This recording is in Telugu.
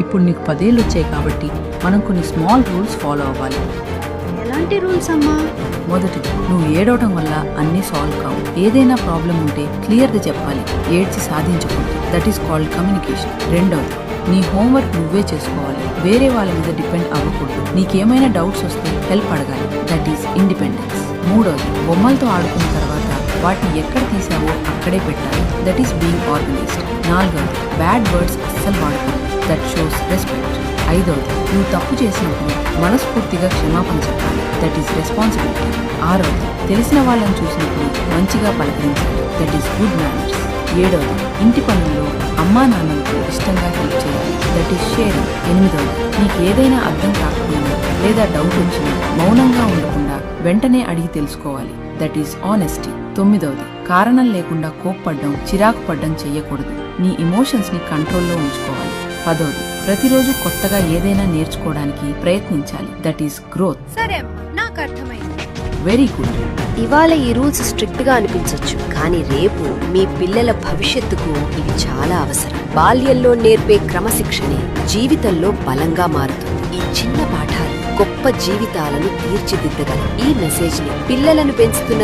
ఇప్పుడు నీకు 10 ఏళ్ళు వచ్చాయి కాబట్టి మనం కొన్ని స్మాల్ రూల్స్ ఫాలో అవ్వాలి. ఎలాంటి రూల్స్ అమ్మా? మొదటిది, నువ్వు ఏడవటం వల్ల అన్నీ సాల్వ్ కావు. ఏదైనా ప్రాబ్లం ఉంటే క్లియర్గా చెప్పాలి, ఏడ్చి సాధించకూడదు. That is called communication. రెండవది, నీ హోంవర్క్ నువ్వే చేసుకోవాలి, వేరే వాళ్ళ మీద డిపెండ్ అవ్వకూడదు. నీకేమైనా డౌట్స్ వస్తే హెల్ప్ అడగాలి. That is independence. మూడవది, బొమ్మలతో ఆడుకున్న తర్వాత వాటిని ఎక్కడ తీసావో అక్కడే పెట్టాలి. That is being organised. నాలుగవది, బ్యాడ్ వర్డ్స్ అస్సలు వాడకూడదు. That shows respect. ఐదవది, నువ్వు తప్పు చేసినప్పుడు మనస్ఫూర్తిగా క్షమాపణ చెప్పాలి. That is responsibility. ఆరవది, తెలిసిన వాళ్ళని చూసినప్పుడు మంచిగా పలకరించాలి. That is good manners. ఏడవది, ఇంటి పనుల్లో అమ్మా నాన్నలకు ఇష్టంగా హెల్ప్ చేయాలి. That is sharing. ఎనిమిదవది, నీకు ఏదైనా అర్థం కాకపోయినా లేదా డౌట్ వచ్చినా మౌనంగా ఉండకుండా వెంటనే అడిగి తెలుసుకోవాలి. That is honesty. తొమ్మిదవది, కారణం లేకుండా కోప్పడ్డం, చిరాకు పడ్డం చెయ్యకూడదు. నీ ఎమోషన్స్ ని కంట్రోల్లో ఉంచుకోవాలి. పదవది, ప్రతిరోజు కొత్తగా ఏదైనా నేర్చుకోవడానికి ప్రయత్నించాలి. That is growth. సరే అమ్మా, నాకు అర్థమైంది. Very good. ఇవాళ ఈ రూల్స్ స్ట్రిక్ట్ గా అనిపించొచ్చు, కానీ రేపు మీ పిల్లల భవిష్యత్తుకు ఇవి చాలా అవసరం. బాల్యంలో నేర్పే క్రమశిక్షణే జీవితంలో బలంగా మారుతుంది. ఈ చిన్న పాఠాలు గొప్ప జీవితాలను తీర్చిదిద్దగలవు. ఈ మెసేజ్ ని పిల్లలను పెంచుతున్న